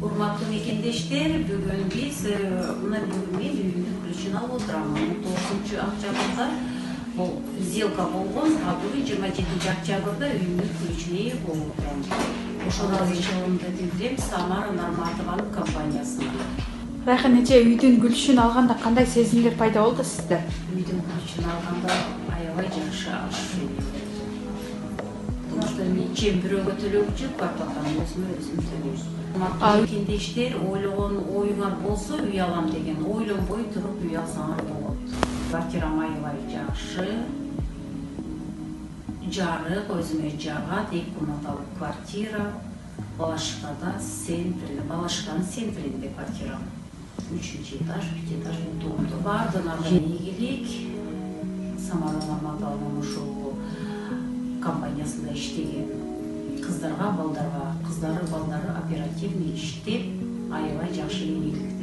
Урматтуу мекендештер, бүгүн биз мына бүгүн мен үйүмдүн күрүчүн алып отурамын. 19-октябрда бул сделка болгон, а бүгүн 27-октябрда үйүмдүн күрүчүнө ээ болуп отурам. Ошол алышыбымды билдирем Самара Норматованын компаниясына. Райхан эже, үйдүн күрүчүн алганда кандай сезимдер пайда болду сизде? Үйдүн күрүчүн алганда аябай жакшы Мен бирөөгө төлөгүчү кварталдан өзүм төлөйм. Мекендештер ойлогон оюңар болсо үй алам деген ойлонбой туруп үй алсаңар болот. Квартирам аябай жакшы. Жарык өзүмө жагат, 2 комнаталуу квартира. Балашыкада Балашыканын центринде квартирам. 3-этаж, 5-этаж туумду. Бардыгына ийгилик. Самара Норматованын ушул компаниясында иштеген кыздары балдары оперативный иштеп аябай жакшы ийгилик